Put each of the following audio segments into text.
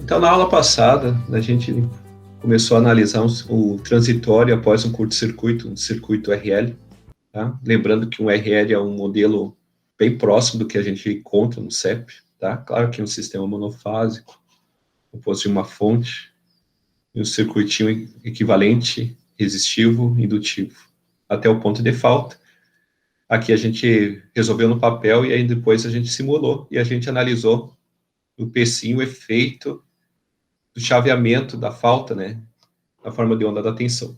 Então, na aula passada, a gente começou a analisar o transitório após um curto-circuito, um circuito RL. Tá? Lembrando que um RL é um modelo bem próximo do que a gente encontra no CEP. Tá? Claro que é um sistema monofásico, composto de uma fonte e um circuitinho equivalente, resistivo, indutivo, até o ponto de falta. Aqui a gente resolveu no papel e aí depois a gente simulou e a gente analisou no P-sim o efeito do chaveamento da falta, né, na forma de onda da tensão.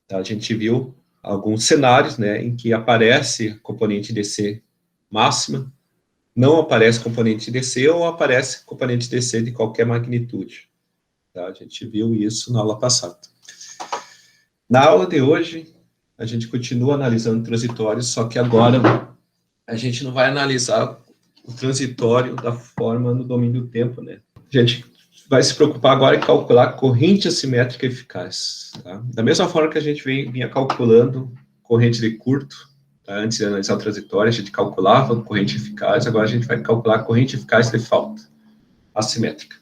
Tá? A gente viu alguns cenários, né, em que aparece componente DC máxima, não aparece componente DC ou aparece componente DC de qualquer magnitude. Tá? A gente viu isso na aula passada. Na aula de hoje, a gente continua analisando transitórios, só que agora a gente não vai analisar o transitório da forma no domínio do tempo, né? A gente vai se preocupar agora em calcular corrente assimétrica eficaz. Tá? Da mesma forma que a gente vinha calculando corrente de curto, tá? Antes de analisar o transitório, a gente calculava corrente eficaz, agora a gente vai calcular corrente eficaz de falta assimétrica.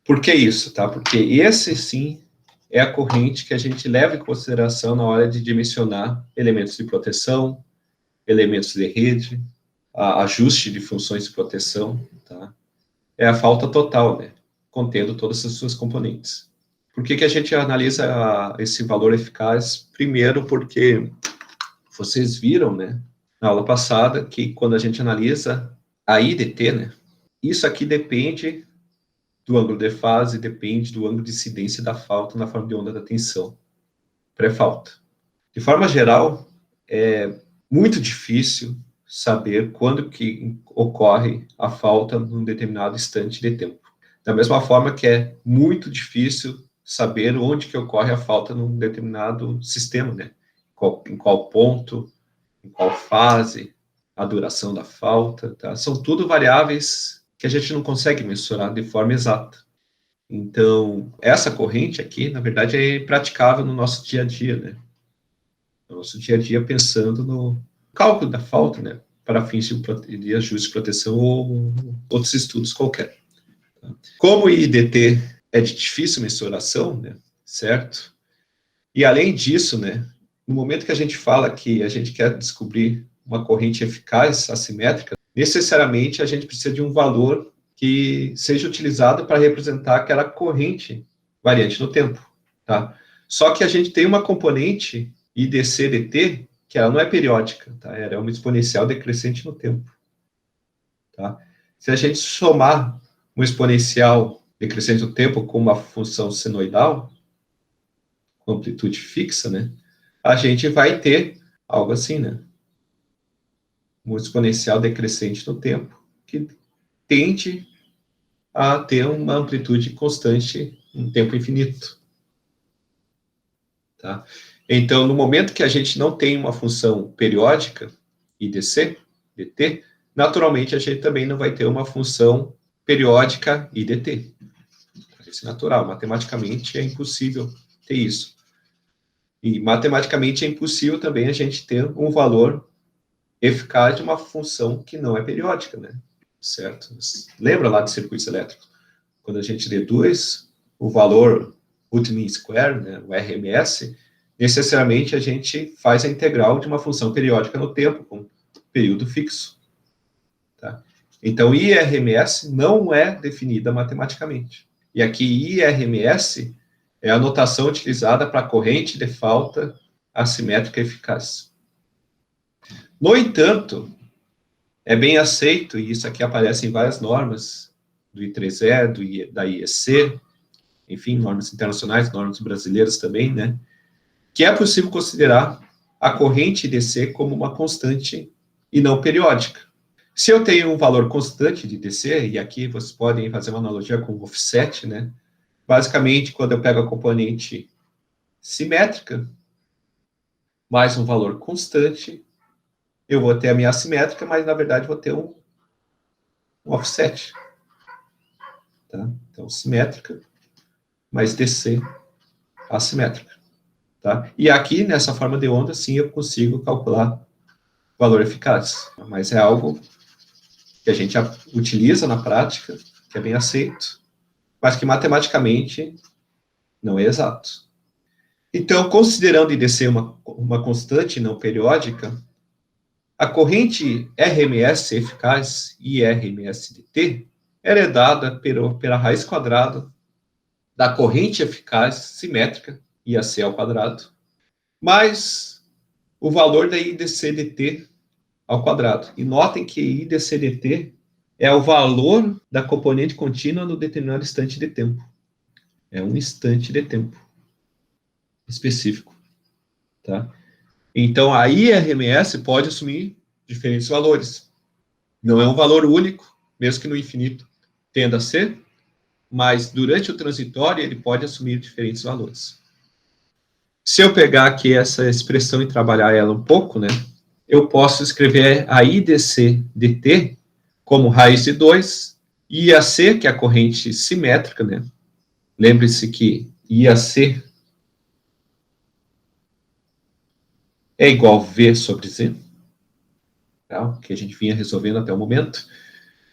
Por que isso? Tá? Porque esse, sim, é a corrente que a gente leva em consideração na hora de dimensionar elementos de proteção, elementos de rede, ajuste de funções de proteção, tá? É a falta total, né? Contendo todas as suas componentes. Por que a gente analisa esse valor eficaz? Primeiro, porque vocês viram, né, na aula passada, que quando a gente analisa a I de T, né, isso aqui depende do ângulo de fase, depende do ângulo de incidência da falta na forma de onda da tensão, pré-falta. De forma geral, é muito difícil saber quando que ocorre a falta num determinado instante de tempo. Da mesma forma que é muito difícil saber onde que ocorre a falta num determinado sistema, né? Em qual ponto, em qual fase, a duração da falta, tá? São tudo variáveis que a gente não consegue mensurar de forma exata. Então, essa corrente aqui, na verdade, é praticável no nosso dia a dia, né? No nosso dia a dia, pensando no cálculo da falta, né? Para fins de ajuste de proteção ou outros estudos qualquer. Como o IDT é de difícil mensuração, né, certo? E além disso, né, no momento que a gente fala que a gente quer descobrir uma corrente eficaz, assimétrica, necessariamente a gente precisa de um valor que seja utilizado para representar aquela corrente variante no tempo, tá? Só que a gente tem uma componente IDC-DT que ela não é periódica, tá? Ela é uma exponencial decrescente no tempo, tá? Se a gente somar um exponencial decrescente no tempo com uma função senoidal, com amplitude fixa, né, a gente vai ter algo assim, né, um exponencial decrescente no tempo, que tende a ter uma amplitude constante em tempo infinito. Tá? Então, no momento que a gente não tem uma função periódica, IDC, DT, naturalmente a gente também não vai ter uma função periódica IDT. Isso é natural, matematicamente é impossível ter isso. E matematicamente é impossível também a gente ter um valor eficaz de uma função que não é periódica, né? Certo? Lembra lá de circuitos elétricos? Quando a gente deduz o valor root mean square, né, o RMS, necessariamente a gente faz a integral de uma função periódica no tempo, com período fixo. Tá? Então, IRMS não é definida matematicamente. E aqui, IRMS é a notação utilizada para corrente de falta assimétrica eficaz. No entanto, é bem aceito, e isso aqui aparece em várias normas, do I3E, da IEC, enfim, normas internacionais, normas brasileiras também, né, que é possível considerar a corrente DC como uma constante e não periódica. Se eu tenho um valor constante de DC, e aqui vocês podem fazer uma analogia com o offset, né, basicamente, quando eu pego a componente simétrica, mais um valor constante, eu vou ter a minha assimétrica, mas, na verdade, vou ter um offset. Tá? Então, simétrica, mais DC, assimétrica. Tá? E aqui, nessa forma de onda, sim, eu consigo calcular valor eficaz. Mas é algo que a gente utiliza na prática, que é bem aceito, mas que matematicamente não é exato. Então, considerando IDC uma constante não periódica, a corrente RMS eficaz e RMS de T é heredada pela raiz quadrada da corrente eficaz simétrica, IAC ao quadrado, mais o valor da IDC dt ao quadrado. E notem que IDC dt é o valor da componente contínua no determinado instante de tempo. É um instante de tempo específico. Tá? Então, a IRMS pode assumir diferentes valores. Não é um valor único, mesmo que no infinito tenda a ser, mas durante o transitório ele pode assumir diferentes valores. Se eu pegar aqui essa expressão e trabalhar ela um pouco, né, eu posso escrever a IDC dt como raiz de 2, IAC, que é a corrente simétrica, né? Lembre-se que IAC é igual a V sobre Z, tá? Que a gente vinha resolvendo até o momento,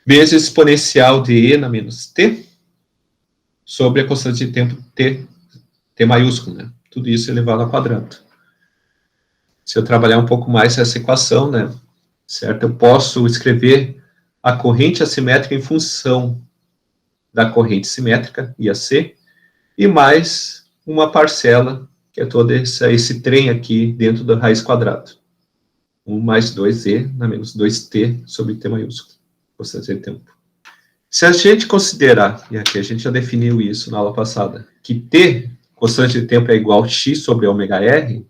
vezes exponencial de E na menos T, sobre a constante de tempo T maiúsculo, né? Tudo isso elevado ao quadrado. Se eu trabalhar um pouco mais essa equação, né? Certo? Eu posso escrever a corrente assimétrica em função da corrente simétrica, IAC, e mais uma parcela, que é todo esse trem aqui dentro da raiz quadrada. 1 mais 2E na menos 2T sobre T maiúsculo, constante de tempo. Se a gente considerar, e aqui a gente já definiu isso na aula passada, que T, constante de tempo, é igual a x sobre ômega R,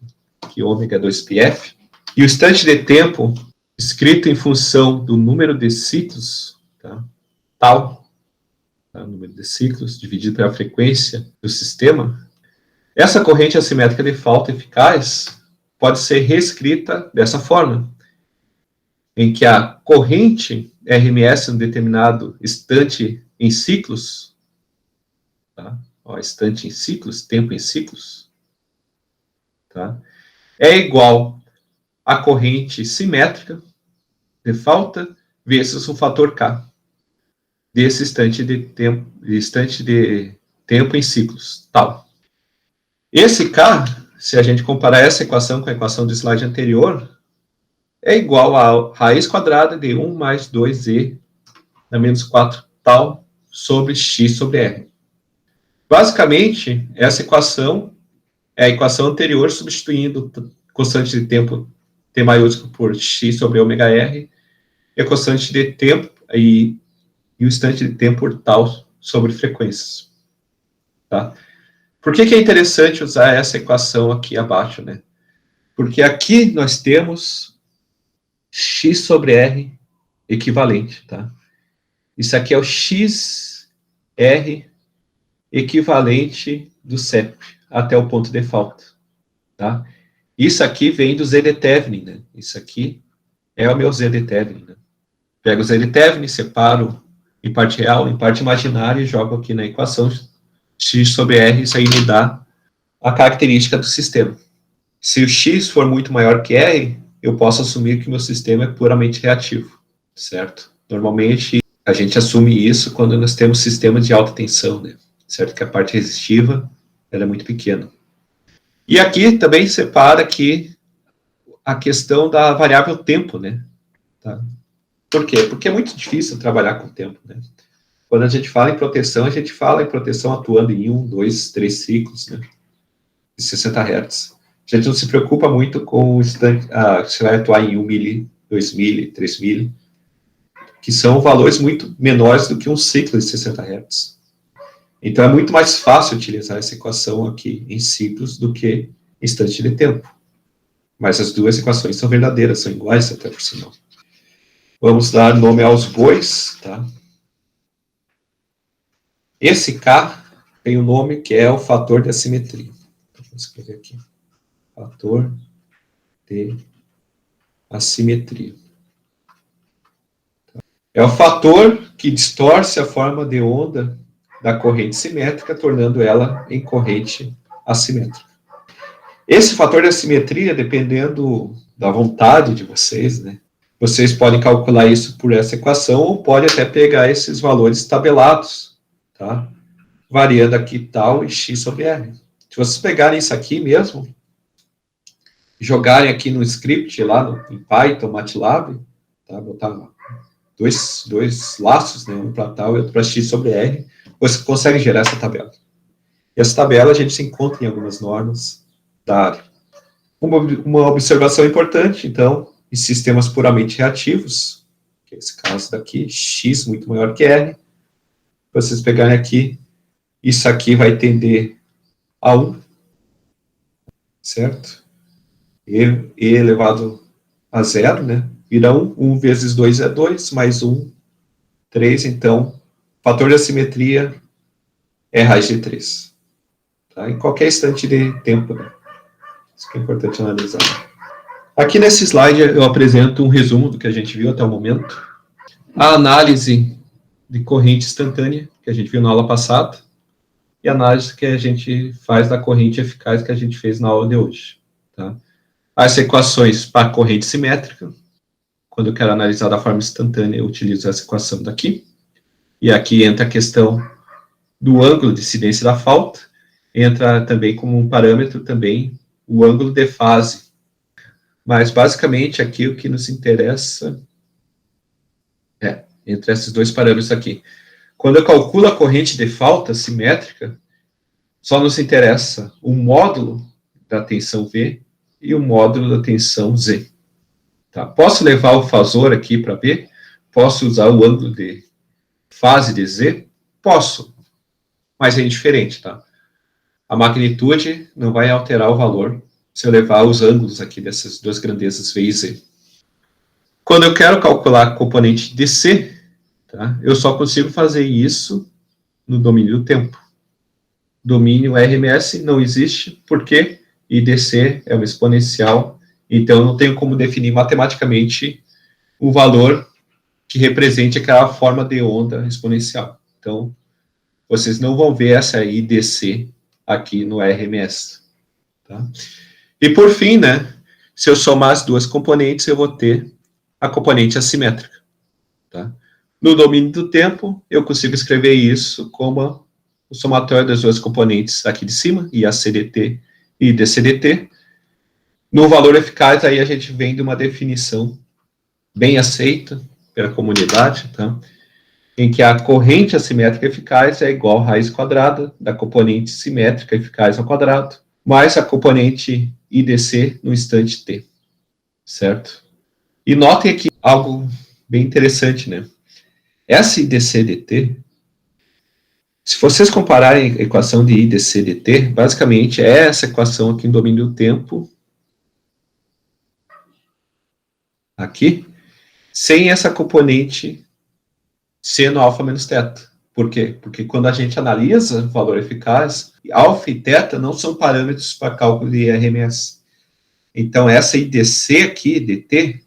que ômega é 2πf, e o instante de tempo, escrito em função do número de ciclos, tá? Tal, tá? Número de ciclos dividido pela frequência do sistema, essa corrente assimétrica de falta eficaz pode ser reescrita dessa forma, em que a corrente RMS em um determinado instante em ciclos, tá? Ó, instante em ciclos, tempo em ciclos, tá? É igual à corrente simétrica de falta vezes o fator K desse instante de tempo em ciclos, tal. Esse K, se a gente comparar essa equação com a equação do slide anterior, é igual a raiz quadrada de 1 mais 2e na menos 4 tal sobre x sobre r. Basicamente, essa equação é a equação anterior substituindo constante de tempo t maiúsculo por x sobre ômega r e a constante de tempo e o instante de tempo por tal sobre frequências. Tá? Por que é interessante usar essa equação aqui abaixo, né? Porque aqui nós temos x sobre r equivalente, tá? Isso aqui é o xr equivalente do CEP até o ponto de falta, tá? Isso aqui vem do Z de Thevenin, né? Isso aqui é o meu Z de Thevenin, né? Pego o Z de Thevenin, separo em parte real, em parte imaginária e jogo aqui na equação x sobre r, isso aí me dá a característica do sistema. Se o x for muito maior que r, eu posso assumir que o meu sistema é puramente reativo, certo? Normalmente, a gente assume isso quando nós temos sistemas de alta tensão, né? Certo? Que a parte resistiva ela é muito pequena. E aqui também separa aqui a questão da variável tempo, né? Tá? Por quê? Porque é muito difícil trabalhar com o tempo, né? Quando a gente fala em proteção, a gente fala em proteção atuando em 1, 2, 3 ciclos, né? De 60 Hz. A gente não se preocupa muito com o instante, se vai atuar em 1 mili, 2 mili, 3 mili, que são valores muito menores do que um ciclo de 60 Hz. Então, é muito mais fácil utilizar essa equação aqui em ciclos do que instante de tempo. Mas as duas equações são verdadeiras, são iguais até por sinal. Vamos dar nome aos bois, tá? Esse K tem um nome que é o fator de assimetria. Vou escrever aqui. Fator de assimetria. É o fator que distorce a forma de onda da corrente simétrica, tornando ela em corrente assimétrica. Esse fator de assimetria, dependendo da vontade de vocês, né? Vocês podem calcular isso por essa equação ou pode até pegar esses valores tabelados, tá? variando aqui tal e x sobre r. Se vocês pegarem isso aqui mesmo, jogarem aqui no script, lá em Python, MATLAB, tá? Botar dois laços, né? Um para tal e outro para x sobre r, você consegue gerar essa tabela. E essa tabela a gente se encontra em algumas normas da área. Uma observação importante, então, em sistemas puramente reativos, que é esse caso daqui, x muito maior que r, vocês pegarem aqui, isso aqui vai tender a 1, certo? E elevado a 0, né? Vira 1, 1 vezes 2 é 2, mais 1, 3, então, fator de assimetria é raiz de 3. Tá? Em qualquer instante de tempo, né? Isso que é importante analisar. Aqui nesse slide eu apresento um resumo do que a gente viu até o momento. A análise de corrente instantânea, que a gente viu na aula passada, e a análise que a gente faz da corrente eficaz que a gente fez na aula de hoje. Tá? As equações para corrente simétrica, quando eu quero analisar da forma instantânea, eu utilizo essa equação daqui. E aqui entra a questão do ângulo de incidência da falta, entra também como um parâmetro também o ângulo de fase. Mas, basicamente, aqui o que nos interessa é, entre esses dois parâmetros aqui. Quando eu calculo a corrente de falta simétrica, só nos interessa o módulo da tensão V e o módulo da tensão Z. Tá? Posso levar o fasor aqui para B? Posso usar o ângulo de fase de Z? Posso, mas é indiferente, tá? A magnitude não vai alterar o valor se eu levar os ângulos aqui dessas duas grandezas V e Z. Quando eu quero calcular a componente DC, tá? Eu só consigo fazer isso no domínio do tempo. Domínio RMS não existe, porque IDC é uma exponencial, então eu não tenho como definir matematicamente o valor que represente aquela forma de onda exponencial. Então, vocês não vão ver essa IDC aqui no RMS. Tá? E por fim, né, se eu somar as duas componentes, eu vou ter a componente assimétrica. Tá? No domínio do tempo, eu consigo escrever isso como o somatório das duas componentes aqui de cima, IACDT e DCDT. No valor eficaz, aí a gente vem de uma definição bem aceita pela comunidade, tá? Em que a corrente assimétrica eficaz é igual a raiz quadrada da componente simétrica eficaz ao quadrado, mais a componente IDC no instante t, certo? E notem aqui algo bem interessante, né? Essa IDC-DT, se vocês compararem a equação de IDC-DT, basicamente é essa equação aqui em domínio do tempo, aqui, sem essa componente seno alfa menos teta. Por quê? Porque quando a gente analisa o valor eficaz, alfa e teta não são parâmetros para cálculo de RMS. Então, essa IDC aqui, DT,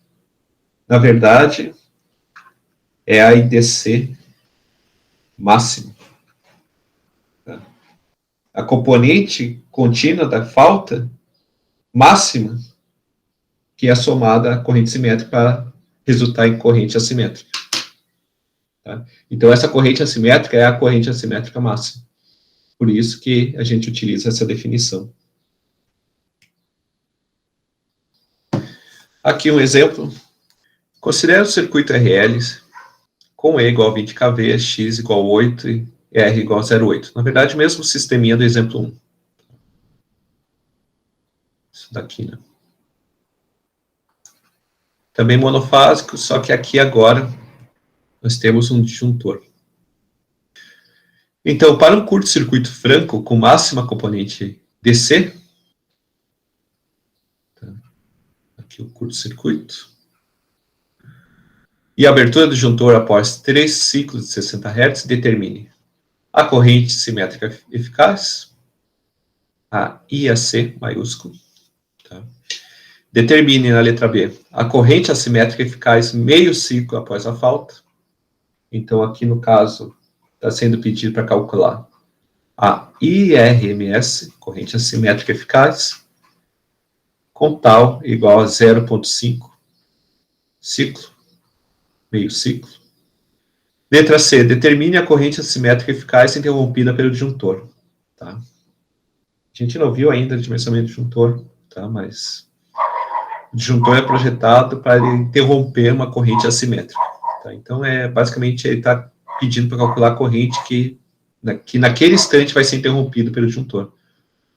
na verdade, é a IDC máxima. A componente contínua da falta máxima, que é somada à corrente simétrica para resultar em corrente assimétrica. Tá? Então, essa corrente assimétrica é a corrente assimétrica máxima. Por isso que a gente utiliza essa definição. Aqui um exemplo. Considere o circuito RL com E igual a 20 kV, X igual a 8 e R igual a 0,8. Na verdade, o mesmo sisteminha do exemplo 1. Isso daqui, né? Também monofásico, só que aqui agora nós temos um disjuntor. Então, para um curto-circuito franco com máxima componente DC, tá? Aqui o curto-circuito, e a abertura do disjuntor após 3 ciclos de 60 Hz, determine a corrente simétrica eficaz, a IAC maiúsculo, tá? Determine na letra B a corrente assimétrica eficaz meio ciclo após a falta. Então, aqui no caso, está sendo pedido para calcular a IRMS, corrente assimétrica eficaz, com tal igual a 0,5 ciclo, meio ciclo. Letra C, determine a corrente assimétrica eficaz interrompida pelo disjuntor. Tá? A gente não viu ainda o dimensionamento do disjuntor, tá? Mas o disjuntor é projetado para ele interromper uma corrente assimétrica. Tá? Então, basicamente, ele está pedindo para calcular a corrente que naquele instante vai ser interrompido pelo disjuntor. O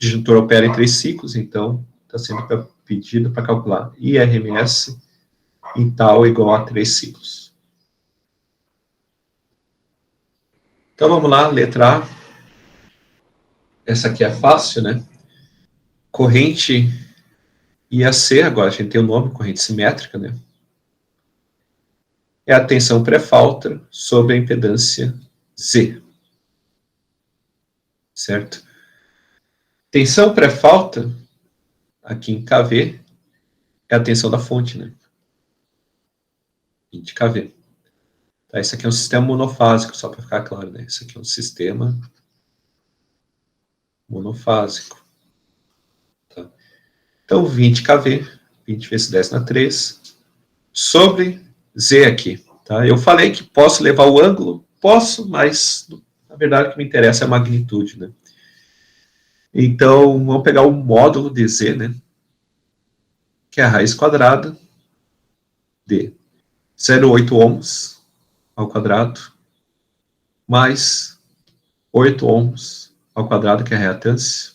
disjuntor opera em 3 ciclos, então está sendo pedido para calcular IRMS em tal igual a 3 ciclos. Então, vamos lá, letra A. Essa aqui é fácil, né? Corrente IAC, agora a gente tem o nome, corrente simétrica, né? É a tensão pré-falta sobre a impedância Z. Certo? Tensão pré-falta, aqui em kV, é a tensão da fonte, né? 20 kV. Tá, esse aqui é um sistema monofásico, só para ficar claro, né? Esse aqui é um sistema monofásico. Tá? Então, 20 kV, 20 vezes 10 na 3, sobre Z aqui. Tá? Eu falei que posso levar o ângulo? Posso, mas na verdade o que me interessa é a magnitude, né? Então, vamos pegar o módulo de Z, né? Que é a raiz quadrada de 0,8 ohms ao quadrado, mais 8 ohms ao quadrado, que é a reatância.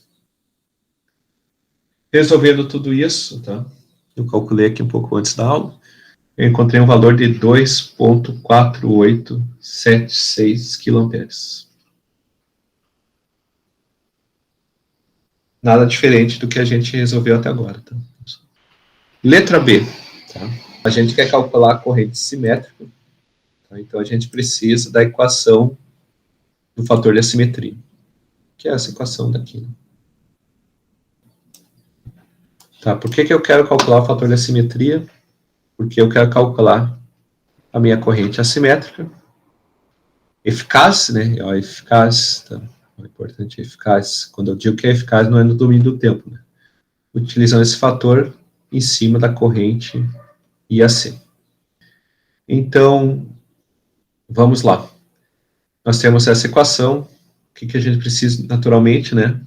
Resolvendo tudo isso, tá? Eu calculei aqui um pouco antes da aula, eu encontrei um valor de 2,4876 kA. Nada diferente do que a gente resolveu até agora. Tá? Letra B. Tá? A gente quer calcular a corrente simétrica, tá? Então a gente precisa da equação do fator de assimetria, que é essa equação daqui. Né? Tá? Por que eu quero calcular o fator de assimetria? Porque eu quero calcular a minha corrente assimétrica, eficaz, né? Ó, eficaz, tá? O importante é eficaz. Quando eu digo que é eficaz, não é no domínio do tempo, né? Utilizando esse fator em cima da corrente IAC. Então, vamos lá. Nós temos essa equação. O que a gente precisa, naturalmente, né?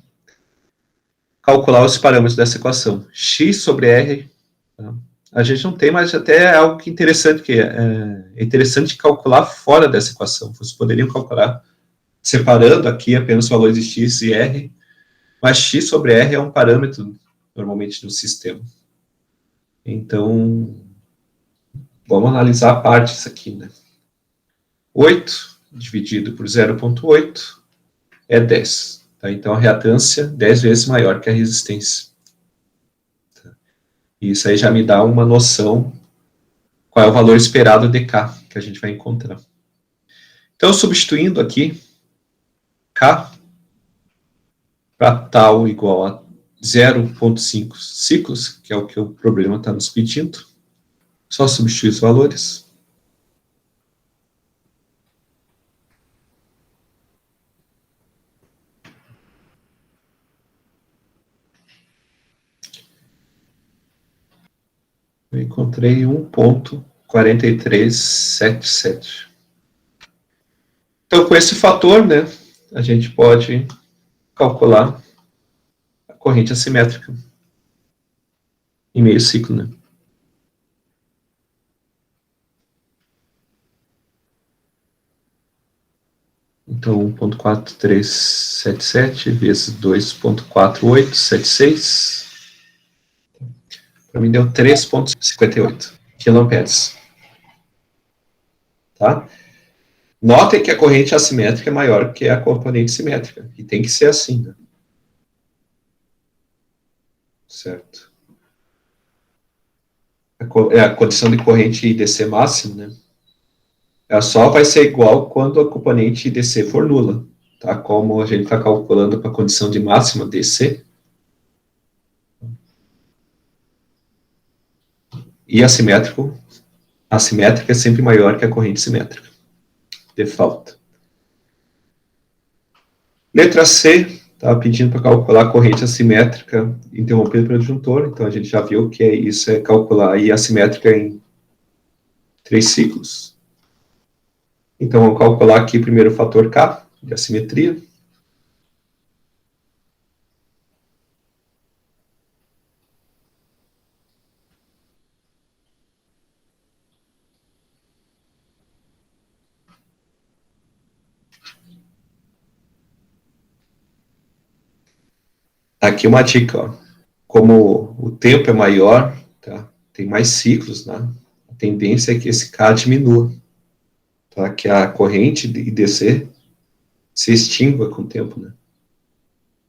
Calcular os parâmetros dessa equação. X sobre R. Tá? A gente não tem, mas até é algo que interessante, que é interessante calcular fora dessa equação. Vocês poderiam calcular separando aqui apenas os valores de x e r, mas x sobre r é um parâmetro, normalmente, do sistema. Então, vamos analisar a parte disso aqui, né? 8 dividido por 0,8 é 10. Tá? Então, a reatância 10 vezes maior que a resistência. Tá? Isso aí já me dá uma noção qual é o valor esperado de K que a gente vai encontrar. Então, substituindo aqui, K para tal igual a 0,5 ciclos, que é o que o problema está nos pedindo. Só substituir os valores. Eu encontrei 1,4377. Então, com esse fator, né, a gente pode calcular a corrente assimétrica em meio ciclo, né? Então, 1,4377 vezes 2,4876. Para mim deu 3,58 quilomperes. Tá? Notem que a corrente assimétrica é maior que a componente simétrica. E tem que ser assim, né? Certo? A condição de corrente IDC máximo, né? Ela só vai ser igual quando a componente IDC for nula. Tá? Como a gente está calculando para a condição de máxima DC. E assimétrica é sempre maior que a corrente simétrica. De falta. Letra C, estava pedindo para calcular a corrente assimétrica interrompida pelo disjuntor, então a gente já viu que isso é calcular a assimétrica em 3 ciclos. Então, vamos calcular aqui primeiro o fator K, de assimetria. Aqui uma dica, ó. Como o tempo é maior, tá? Tem mais ciclos, né? A tendência é que esse K diminua, tá? Que a corrente IDC se extingua com o tempo, né?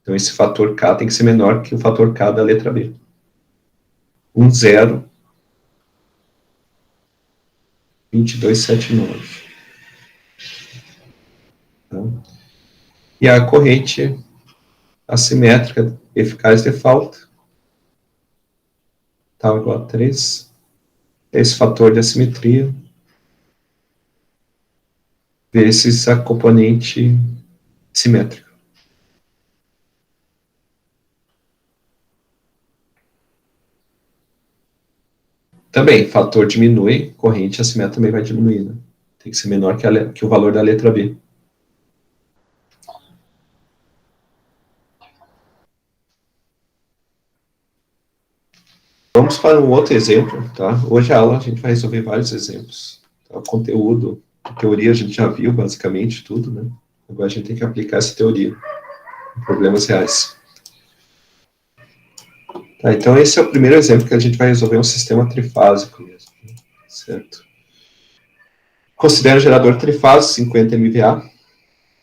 Então, esse fator K tem que ser menor que o fator K da letra B. 1,02279. Tá? E a corrente assimétrica eficaz de falta, tal igual a 3. Esse fator de assimetria vezes a componente simétrica. Também, fator diminui, corrente assimétrica também vai diminuir, né? Tem que ser menor que o valor da letra B. Vamos para um outro exemplo, tá? Hoje a aula a gente vai resolver vários exemplos. Tá? O conteúdo, a teoria a gente já viu basicamente tudo, né? Agora a gente tem que aplicar essa teoria em problemas reais. Tá, então esse é o primeiro exemplo que a gente vai resolver um sistema trifásico mesmo, certo? Considera o gerador trifásico 50 MVA,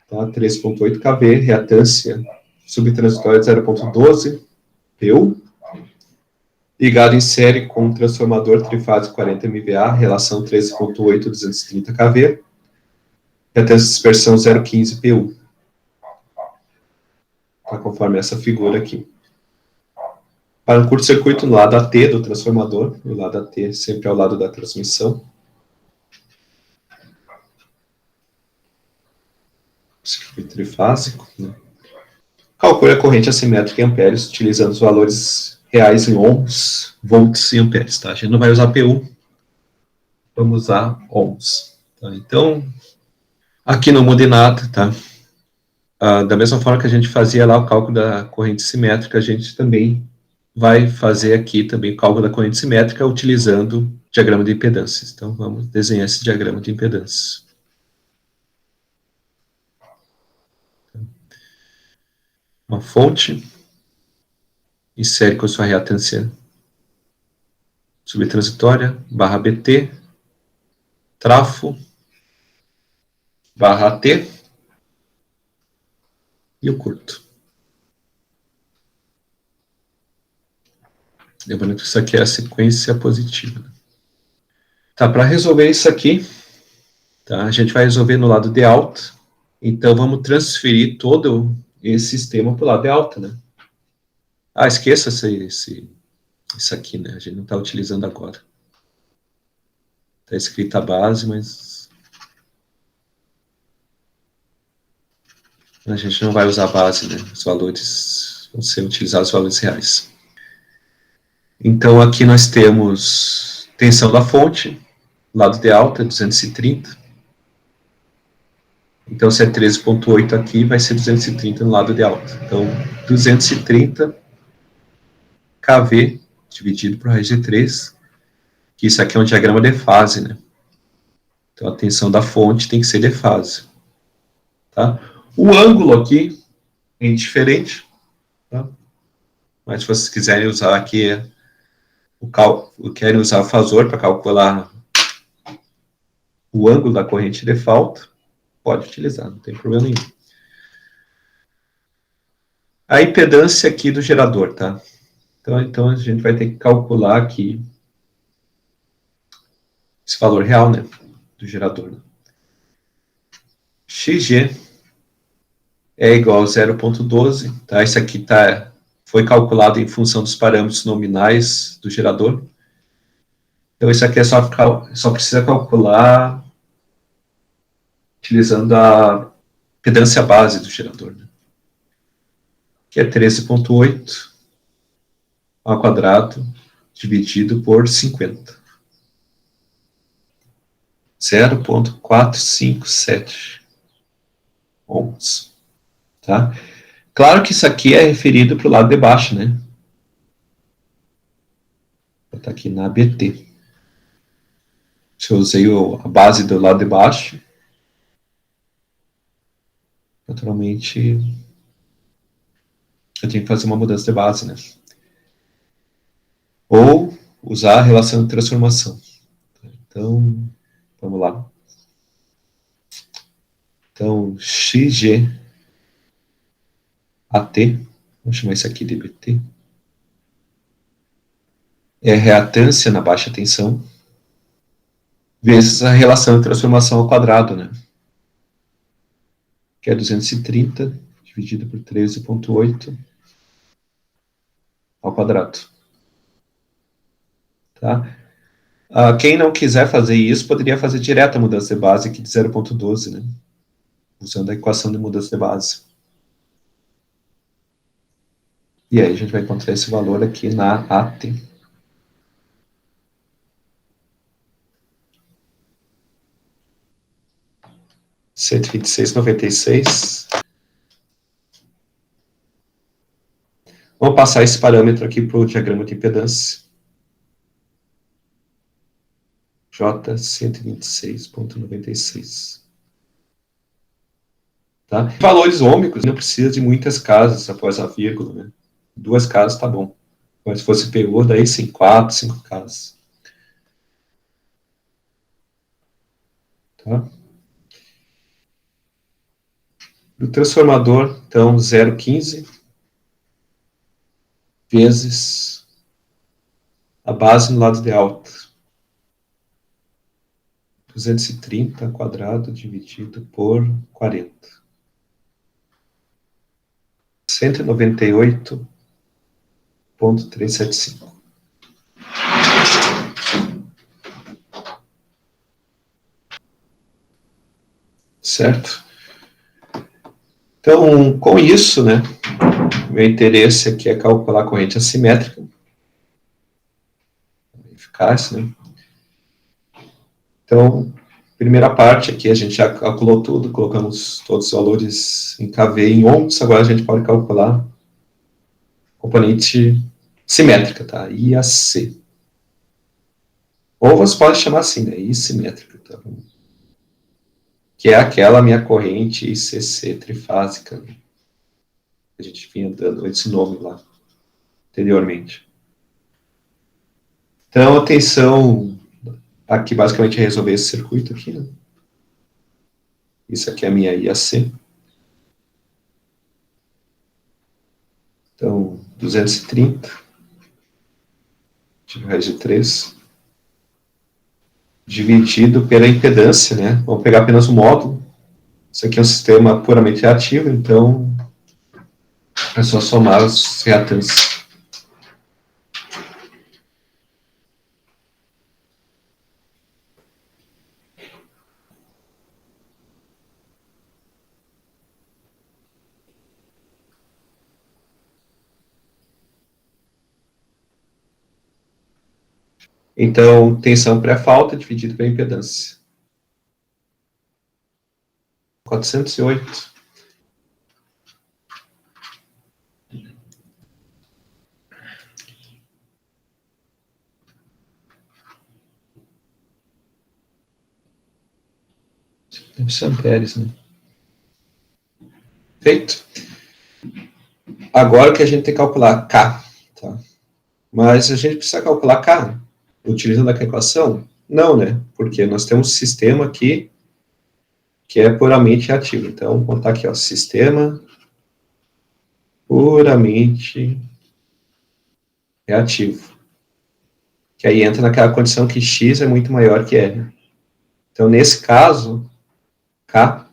tá? 3.8 kV, reatância subtransitória de 0.12 PU, ligado em série com um transformador trifásico 40 MVA, relação 13.8 230 kV, reatância de dispersão 0.15 PU, tá? Conforme essa figura aqui. Para um curto-circuito no lado AT do transformador, o lado AT sempre ao lado da transmissão, circuito trifásico, né? Calcule a corrente assimétrica em amperes, utilizando os valores reais em ohms, volts e amperes, tá? A gente não vai usar PU, vamos usar ohms. Tá? Então, aqui não muda nada, tá? Da mesma forma que a gente fazia lá o cálculo da corrente simétrica, a gente também vai fazer aqui também o cálculo da corrente simétrica utilizando o diagrama de impedâncias. Então, vamos desenhar esse diagrama de impedâncias. Uma fonte em série com sua reatância subtransitória, barra BT, trafo, barra T, e o curto. Lembrando que isso aqui é a sequência positiva. Tá, para resolver isso aqui, tá, a gente vai resolver no lado de alta. Então, vamos transferir todo esse sistema para o lado de alta, né? Ah, esqueça isso aqui, né? A gente não está utilizando agora. Está escrita a base, mas a gente não vai usar a base, né? Os valores vão ser utilizados os valores reais. Então, aqui nós temos tensão da fonte, lado de alta, 230. Então, se é 13.8 aqui, vai ser 230 no lado de alta. Então, 230 kV dividido por raiz de 3, que isso aqui é um diagrama de fase, né? Então, a tensão da fonte tem que ser de fase. Tá? O ângulo aqui é indiferente, tá? Mas se vocês quiserem usar aqui querem usar o fasor para calcular o ângulo da corrente de falta, pode utilizar, não tem problema nenhum. A impedância aqui do gerador, tá? Então a gente vai ter que calcular aqui esse valor real, né, do gerador. XG é igual a 0.12, tá? Isso aqui foi calculado em função dos parâmetros nominais do gerador. Então, isso aqui só precisa calcular utilizando a impedância base do gerador, né? Que é 13.8 ao quadrado dividido por 50. 0,457 ohms. Tá? Claro que isso aqui é referido para o lado de baixo, né? Vou botar aqui na ABT. Se eu usei a base do lado de baixo, naturalmente eu tenho que fazer uma mudança de base, né? Ou usar a relação de transformação. Então, vamos lá. Então, XG AT, vamos chamar isso aqui de BT, é reatância na baixa tensão, vezes a relação de transformação ao quadrado, né? Que é 230 dividido por 13,8 ao quadrado. Tá? Quem não quiser fazer isso, poderia fazer direto a mudança de base aqui de 0,12, né? Usando a equação de mudança de base. E aí a gente vai encontrar esse valor aqui na AT. R$126,96. Vamos passar esse parâmetro aqui para o diagrama de impedância. J 126,96. Tá? Valores ômicos, não precisa de muitas casas após a vírgula, né? 2 casas tá bom. Mas se fosse PO, daí sim, 4, 5 casas. Tá? O transformador, então, 0,15 vezes a base no lado de alta. 230 quadrado dividido por 40. 198,375. Certo? Então, com isso, né, meu interesse aqui é calcular a corrente assimétrica, eficaz, né? Então, primeira parte aqui, a gente já calculou tudo, colocamos todos os valores em kV em ohms, agora a gente pode calcular a componente simétrica, tá? IAC. Ou você pode chamar assim, né? I simétrica, tá? Que é aquela minha corrente ICC trifásica, né? A gente vinha dando esse nome lá anteriormente. Então, atenção, aqui basicamente é resolver esse circuito aqui, né? Isso aqui é a minha IAC. Então, 230 tive raiz de 3 dividido pela impedância, né? Vamos pegar apenas o módulo. Isso aqui é um sistema puramente reativo, então é só somar os reatantes. Então, tensão pré-falta dividido pela impedância. 408. Deve ser amperes, né? Feito. Agora que a gente tem que calcular K, tá? Mas a gente precisa calcular K utilizando a equação? Não, né? Porque nós temos um sistema aqui que é puramente ativo. Então, vou botar aqui, ó, sistema puramente reativo. Que aí entra naquela condição que x é muito maior que r. Então, nesse caso, K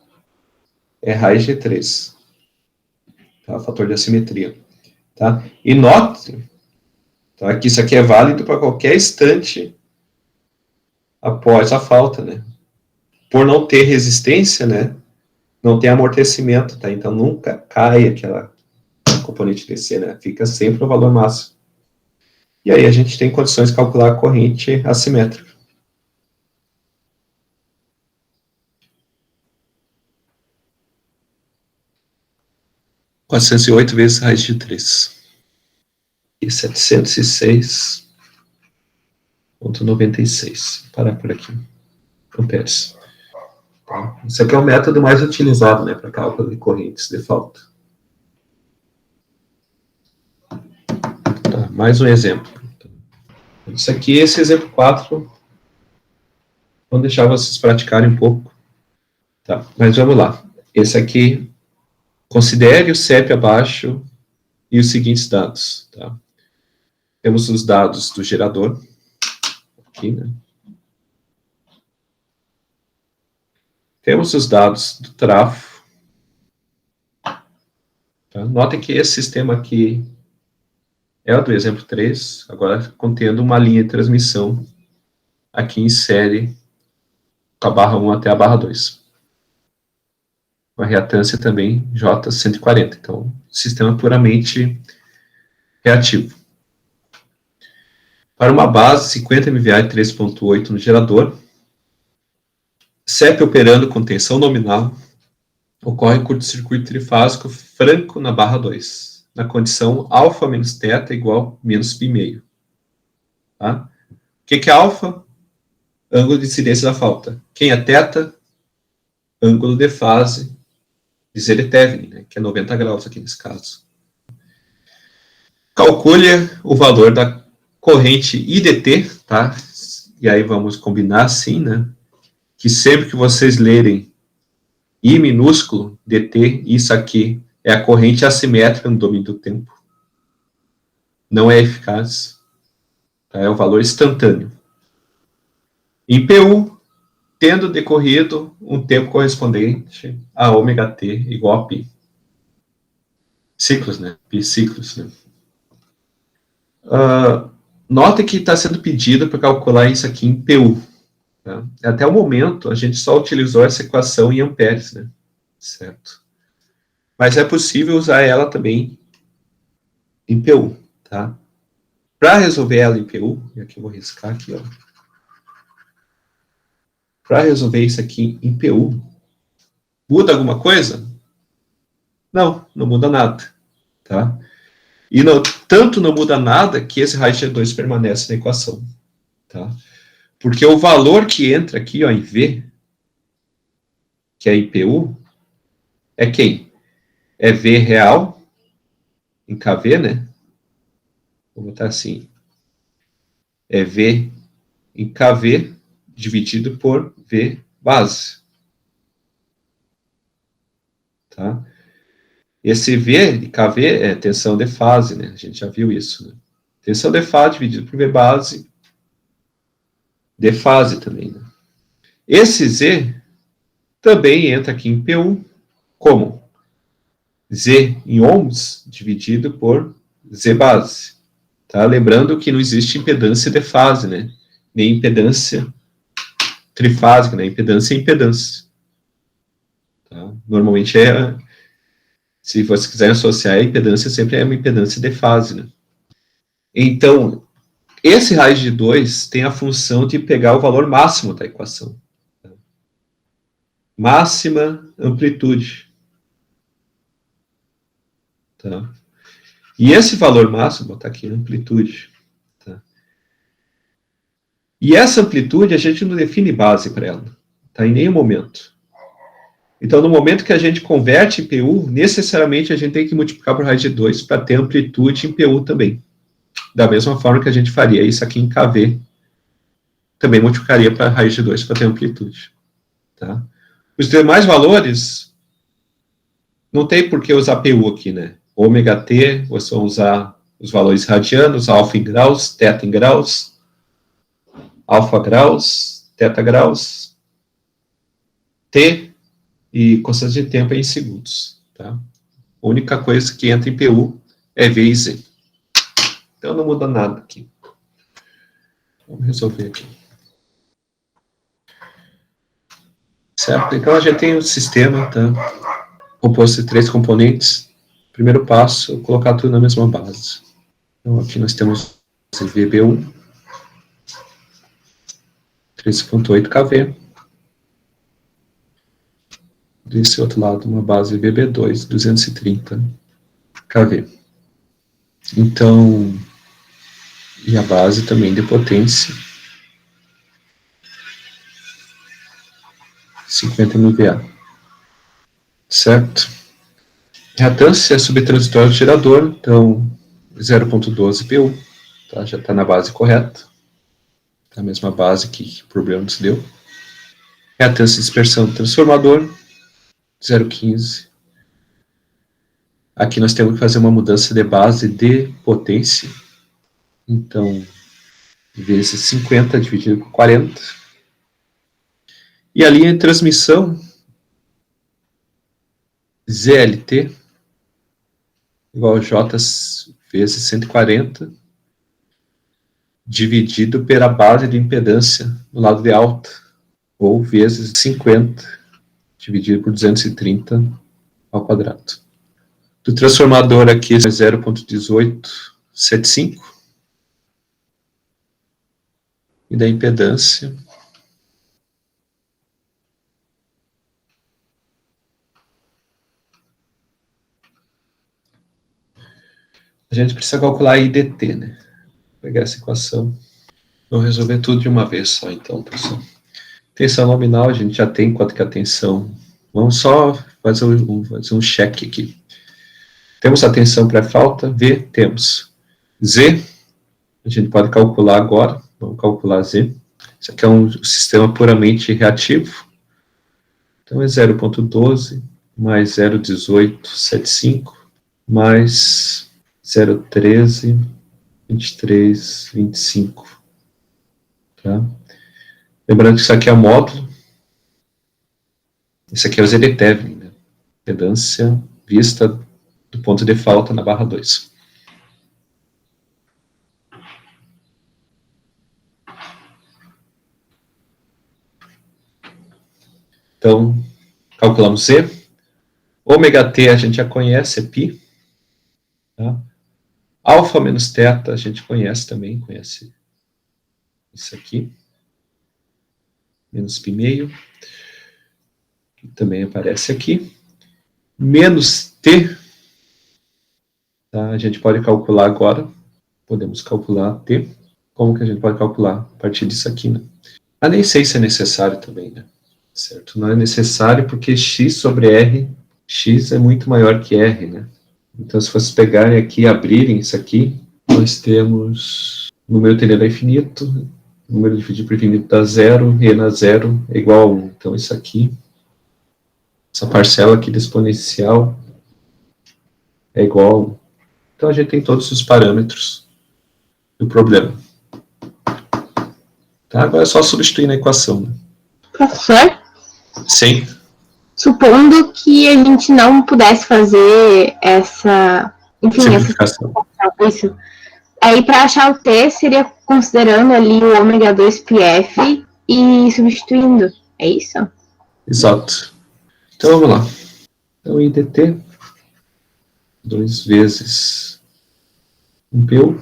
é raiz de 3. Tá? Fator de assimetria. Tá? E note, tá, que isso aqui é válido para qualquer instante após a falta, né? Por não ter resistência, né? Não tem amortecimento, tá? Então, nunca cai aquela componente DC, né? Fica sempre o valor máximo. E aí a gente tem condições de calcular a corrente assimétrica. 408 vezes raiz de 3. E 706,96. Vou parar por aqui. Amperes. Tá? Esse aqui é o método mais utilizado, né, para cálculo de correntes de falta. Tá, mais um exemplo. Isso aqui, esse exemplo 4, vou deixar vocês praticarem um pouco. Tá, mas vamos lá. Esse aqui, considere o CEP abaixo e os seguintes dados. Tá? Temos os dados do gerador, aqui, né? Temos os dados do trafo. Tá? Notem que esse sistema aqui é o do exemplo 3, agora contendo uma linha de transmissão aqui em série com a barra 1 até a barra 2. Uma reatância também J140, então sistema puramente reativo. Para uma base 50 MVA de 3.8 no gerador, CEP operando com tensão nominal, ocorre curto-circuito trifásico franco na barra 2, na condição alfa menos θ igual menos π². Tá? O que é alfa? Ângulo de incidência da falta. Quem é θ? Ângulo de fase de Zeritevny, né, que é 90 graus aqui nesse caso. Calcule o valor da corrente IDT, tá? E aí vamos combinar assim, né? Que sempre que vocês lerem I minúsculo, DT, isso aqui é a corrente assimétrica no domínio do tempo. Não é eficaz. Tá? É o valor instantâneo. Em PU, tendo decorrido um tempo correspondente a ômega t igual a π. Ciclos, né? Π ciclos, né? Note que está sendo pedido para calcular isso aqui em PU. Tá? Até o momento, a gente só utilizou essa equação em amperes, né? Certo? Mas é possível usar ela também em PU, tá? Para resolver ela em PU, e aqui eu vou riscar aqui, ó. Para resolver isso aqui em PU, muda alguma coisa? Não, não muda nada, tá? E tanto não muda nada que esse raiz de 2 permanece na equação, tá? Porque o valor que entra aqui, ó, em V, que é IPU, é quem? É V real em KV, né? Vou botar assim. É V em KV dividido por V base. Tá? Esse V de KV é tensão de fase, né? A gente já viu isso, né? Tensão de fase dividido por V base de fase também, né? Esse Z também entra aqui em PU como Z em ohms dividido por Z base. Tá? Lembrando que não existe impedância de fase, né? Nem impedância trifásica, né? Impedância é impedância. Tá? Normalmente se você quiser associar, a impedância sempre é uma impedância de fase, né? Então, esse raiz de 2 tem a função de pegar o valor máximo da equação. Tá? Máxima amplitude. Tá? E esse valor máximo, vou botar aqui, amplitude. Tá? E essa amplitude, a gente não define base para ela. Tá? Em nenhum momento. Então, no momento que a gente converte em PU, necessariamente a gente tem que multiplicar por raiz de 2 para ter amplitude em PU também. Da mesma forma que a gente faria isso aqui em KV, também multiplicaria para raiz de 2 para ter amplitude. Tá? Os demais valores, não tem por que usar PU aqui, né? Ômega T, vocês vão usar os valores radianos, alfa em graus, θ em graus, alfa graus, θ graus, T e constante de tempo é em segundos. Tá? A única coisa que entra em PU é V e Z. Então não muda nada aqui. Vamos resolver aqui. Certo? Então a gente tem um sistema, tá? Composto de 3 componentes. Primeiro passo, colocar tudo na mesma base. Então aqui nós temos VB1, 13.8 kV. Desse outro lado, uma base VB2, 230 kV. Então, e a base também de potência 50 MVA, certo? Reatância subtransitória do gerador, então 0.12 PU, tá? Já está na base correta, tá? A mesma base que o problema nos deu. Reatância de dispersão do transformador, 0.15. Aqui nós temos que fazer uma mudança de base de potência, então vezes 50 dividido por 40. E a linha de transmissão ZLT igual a J vezes 140 dividido pela base de impedância no lado de alta, ou vezes 50 dividido por 230 ao quadrado. Do transformador aqui é 0.1875 e da impedância a gente precisa calcular a IDT, né? Vou pegar essa equação. Vou resolver tudo de uma vez só, então, pessoal. Tensão nominal, a gente já tem quanto que é a tensão. Vamos só fazer um check aqui. Temos a tensão pré-falta, V, temos. Z, a gente pode calcular agora. Vamos calcular Z. Isso aqui é um sistema puramente reativo. Então é 0.12 mais 0.1875 mais 0.13, 23, 25. Tá? Lembrando que isso aqui é módulo. Isso aqui é o ZDTEV, né? Impedância vista do ponto de falta na barra 2. Então, calculamos Z. Ômega T a gente já conhece, é π. Tá? Alfa menos teta a gente conhece também, conhece isso aqui. Menos π meio. Que também aparece aqui. Menos T. Tá? A gente pode calcular agora. Podemos calcular T. Como que a gente pode calcular? A partir disso aqui, né? Nem sei se é necessário também, né? Certo? Não é necessário porque x sobre r, x é muito maior que r, né? Então, se vocês pegarem aqui e abrirem isso aqui, nós temos número tendendo a infinito, número dividido por infinito dá zero, e na zero é igual a 1. Então, isso aqui, essa parcela aqui do exponencial é igual a 1. Então, a gente tem todos os parâmetros do problema. Tá? Agora é só substituir na equação, né? Professor? Sim. Supondo que a gente não pudesse fazer essa... Enfim, simplificação. Isso. Aí, para achar o T, seria considerando ali o ômega 2πf e substituindo. É isso? Exato. Então, vamos lá. Então, IDT, 2 vezes 1πu,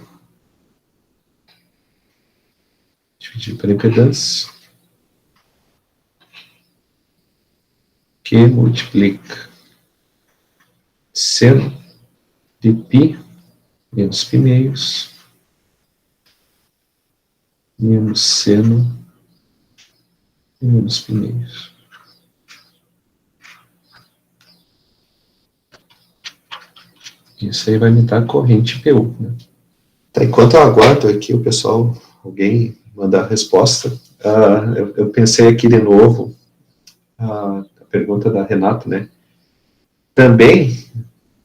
dividido pela impedância, que multiplica seno de π menos π meios menos seno e menos π meios. Isso aí vai me dar corrente PU, né? Tá, enquanto eu aguardo aqui o pessoal, alguém mandar a resposta, eu pensei aqui de novo a pergunta da Renata, né? Também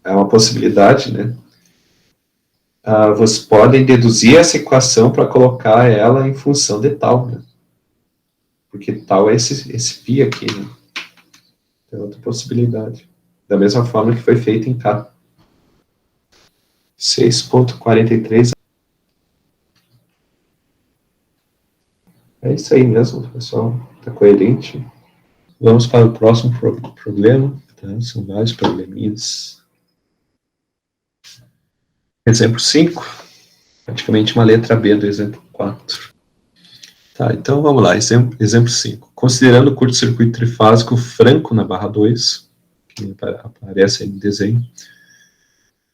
é uma possibilidade, né? Vocês podem deduzir essa equação para colocar ela em função de tal, né? Porque tal é esse π aqui, né? É outra possibilidade. Da mesma forma que foi feito em K. 6.43. É isso aí mesmo, pessoal. Está coerente. Vamos para o próximo problema. Tá? São vários probleminhas. Exemplo 5. Praticamente uma letra B do exemplo 4. Tá, então vamos lá. Exemplo 5. Considerando o curto-circuito trifásico franco na barra 2, que aparece aí no desenho,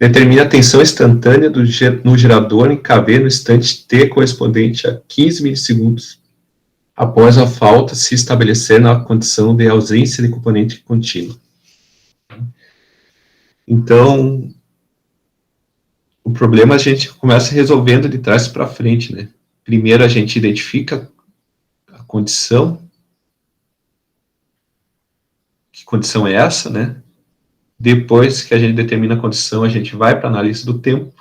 Determina a tensão instantânea no gerador em KV no instante t correspondente a 15 milissegundos após a falta se estabelecer na condição de ausência de componente contínuo. Então, o problema a gente começa resolvendo de trás para frente, né? Primeiro a gente identifica a condição, que condição é essa, né? Depois que a gente determina a condição, a gente vai para a análise do tempo,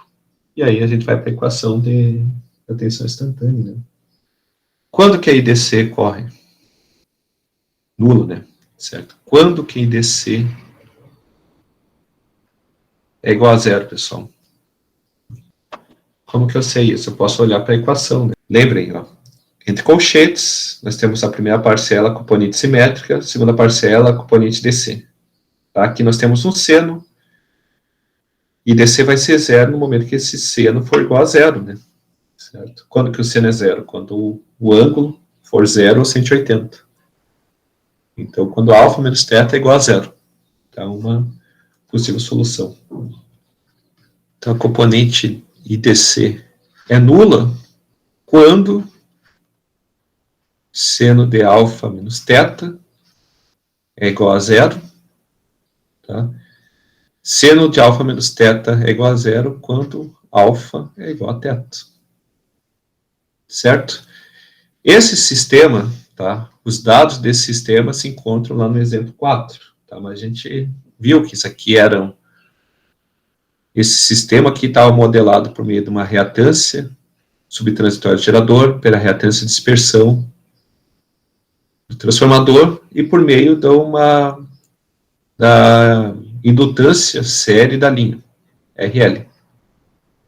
e aí a gente vai para a equação da tensão instantânea, né? Quando que a IDC corre? Nulo, né? Certo? Quando que a IDC é igual a zero, pessoal? Como que eu sei isso? Eu posso olhar para a equação, né? Lembrem, ó, entre colchetes, nós temos a primeira parcela, componente simétrica, a segunda parcela, componente DC. Tá? Aqui nós temos um seno, e DC vai ser zero no momento que esse seno for igual a zero, né? Certo? Quando que o seno é zero? Quando o ângulo for 0 ou 180. Então, quando alfa menos θ é igual a zero. Então, uma possível solução. Então, a componente IDC é nula quando seno de alfa menos θ é igual a zero. Tá? Seno de alfa menos θ é igual a zero quando alfa é igual a θ. Certo? Esse sistema, tá? Os dados desse sistema se encontram lá no exemplo 4. Tá? Mas a gente viu que isso aqui era esse sistema aqui estava modelado por meio de uma reatância subtransitória do gerador, pela reatância de dispersão do transformador e por meio da indutância série da linha, RL.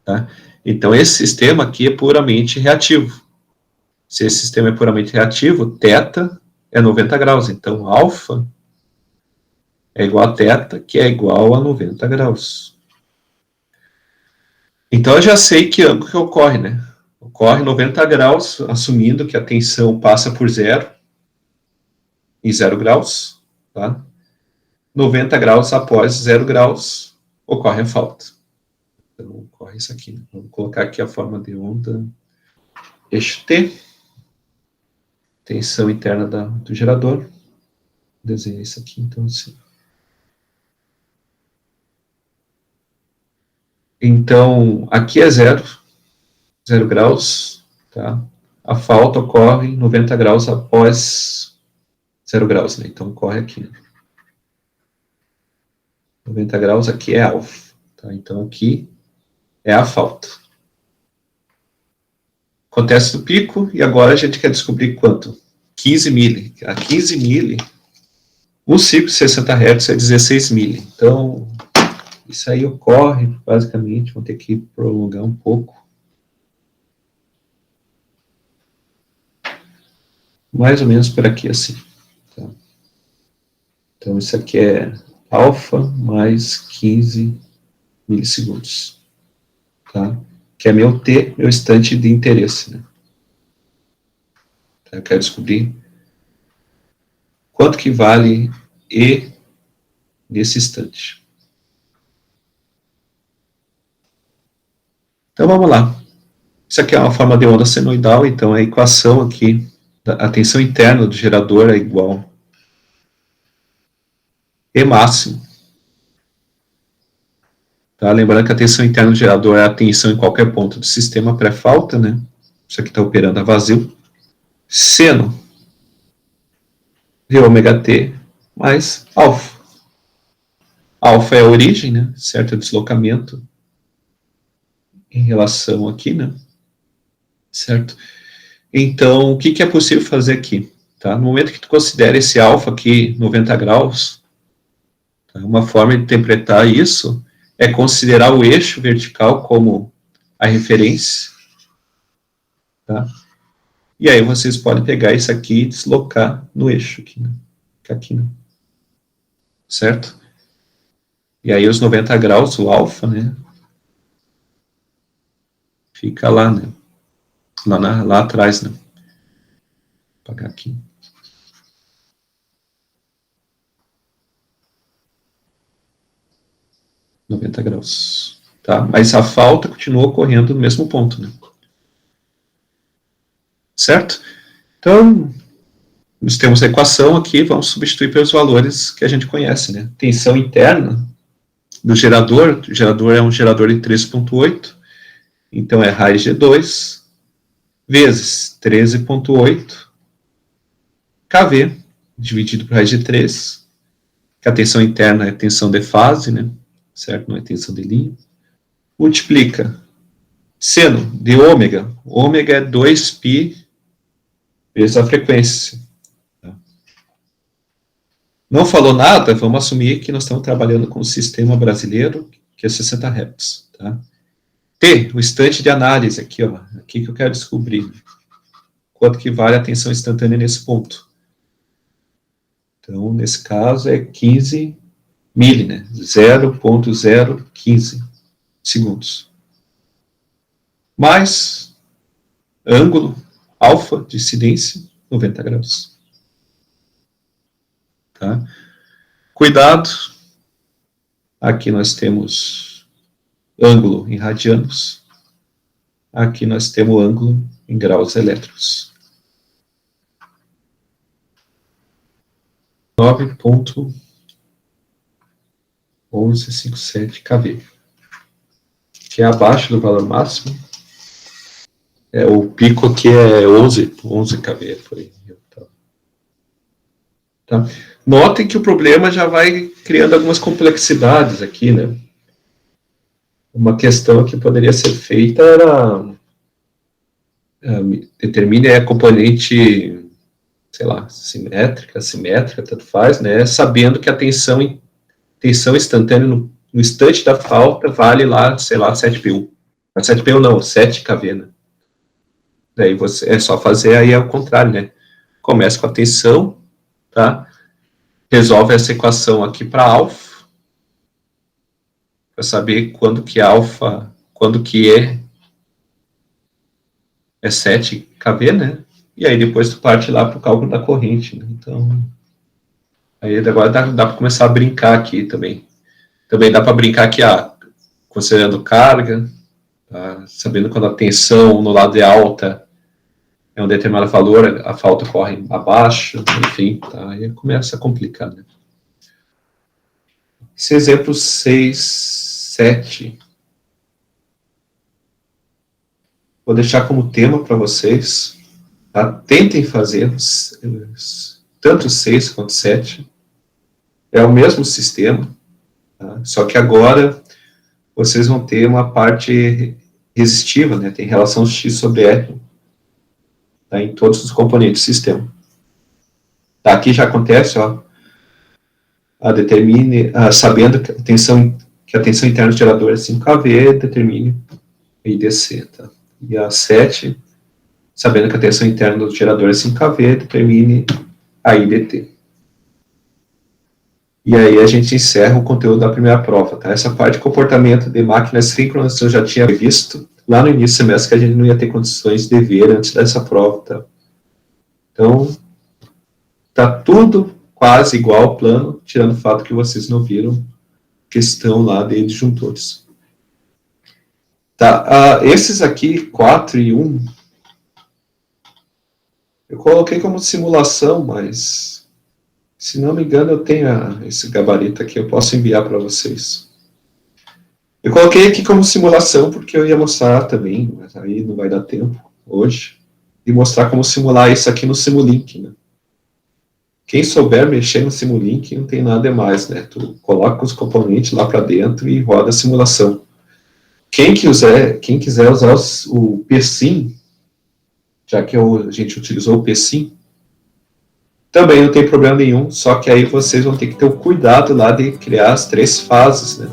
Tá? Então, esse sistema aqui é puramente reativo. Se esse sistema é puramente reativo, θ é 90 graus. Então, alfa é igual a θ, que é igual a 90 graus. Então, eu já sei que ângulo que ocorre, né? Ocorre 90 graus, assumindo que a tensão passa por zero, em 0 graus, tá? 90 graus após 0 graus, ocorre a falta. Então, ocorre isso aqui. Né? Vamos colocar aqui a forma de onda, eixo T, tensão interna do gerador. Desenho isso aqui, então, assim. Então, aqui é 0 graus, tá? A falta ocorre 90 graus após 0 graus, né? Então, ocorre aqui. Né? 90 graus aqui é alfa, tá? Então, aqui é a falta. Acontece no pico, e agora a gente quer descobrir quanto? 15 mili. A 15 mili, um ciclo de 60 Hz é 16 mili. Então, isso aí ocorre, basicamente, vou ter que prolongar um pouco. Mais ou menos por aqui, assim. Tá? Então, isso aqui é alfa mais 15 milissegundos. Tá? Que é meu T, meu instante de interesse. Né? Eu quero descobrir quanto que vale E nesse instante. Então, vamos lá. Isso aqui é uma forma de onda senoidal, então a equação aqui, a tensão interna do gerador é igual E máximo. Tá? Lembrando que a tensão interna do gerador é a tensão em qualquer ponto do sistema pré-falta, né? Isso aqui está operando a vazio. Seno de ômega t mais alfa. Alfa é a origem, né? Certo? É o deslocamento em relação aqui, né? Certo? Então, o que, que é possível fazer aqui? Tá? No momento que tu considera esse alfa aqui 90 graus, tá? Uma forma de interpretar isso é considerar o eixo vertical como a referência, tá? E aí vocês podem pegar isso aqui e deslocar no eixo aqui, né? Aqui, né? Certo? E aí os 90 graus, o alfa, né? Fica lá, né? Lá atrás, né? Vou apagar aqui. (90 graus). tá? Mas a falta continua ocorrendo no mesmo ponto, né? Certo? Então, nós temos a equação aqui, vamos substituir pelos valores que a gente conhece, né? Tensão interna do gerador, o gerador é um gerador de 13,8, então é raiz de 2, vezes 13,8, kV, dividido por raiz de 3, que a tensão interna é tensão de fase, né? Certo? Não é tensão de linha. Multiplica seno de ômega. Ômega é 2π vezes a frequência. Tá? Não falou nada, vamos assumir que nós estamos trabalhando com o sistema brasileiro, que é 60 Hz. Tá? T, o instante de análise, aqui, ó, aqui que eu quero descobrir. Quanto que vale a tensão instantânea nesse ponto. Então, nesse caso, é 15 mili, né? 0,015 segundos. Mais ângulo alfa de incidência, 90 graus. Tá? Cuidado, aqui nós temos ângulo em radianos, aqui nós temos ângulo em graus elétricos. 9,1157 kV, que é abaixo do valor máximo. O pico aqui é 11 kV. Tá? Notem que o problema já vai criando algumas complexidades aqui, né? Uma questão que poderia ser feita era determine a componente, sei lá, simétrica, assimétrica, tanto faz, né? Sabendo que a tensão instantânea no instante da falta vale lá, sei lá, 7π1. 7π1 não, 7 kV, né? Daí você, é só fazer aí ao contrário, né? Começa com a tensão, tá? Resolve essa equação aqui para alfa, para saber quando que é 7 kV, né? E aí depois tu parte lá para o cálculo da corrente, né? Então, aí agora dá para começar a brincar aqui também. Também dá para brincar aqui, considerando carga, tá? Sabendo quando a tensão no lado é alta, é um determinado valor, a falta corre abaixo, enfim, tá? Aí começa a complicar, né? Esse exemplo 6, 7, vou deixar como tema para vocês, tá? Tentem fazer, tanto 6 quanto 7, é o mesmo sistema, tá? Só que agora vocês vão ter uma parte resistiva, né? Tem relação X sobre R, tá? Em todos os componentes do sistema. Tá? Aqui já acontece, sabendo que a tensão interna do gerador é 5 kV, determine a IDC, tá? E a 7, sabendo que a tensão interna do gerador é 5 kV, determine a IDT. E aí a gente encerra o conteúdo da primeira prova, tá? Essa parte de comportamento de máquinas síncronas eu já tinha visto lá no início do semestre, que a gente não ia ter condições de ver antes dessa prova, tá? Então, tá tudo quase igual ao plano, tirando o fato que vocês não viram questão lá de disjuntores. Tá, esses aqui, 4 e 1, eu coloquei como simulação, mas, se não me engano, eu tenho esse gabarito aqui, eu posso enviar para vocês. Eu coloquei aqui como simulação, porque eu ia mostrar também, mas aí não vai dar tempo hoje, de mostrar como simular isso aqui no Simulink, né? Quem souber mexer no Simulink não tem nada demais, né? Tu coloca os componentes lá para dentro e roda a simulação. Quem quiser usar o PSIM, já que a gente utilizou o PSIM, também não tem problema nenhum, só que aí vocês vão ter que ter o cuidado lá de criar as 3 fases, né?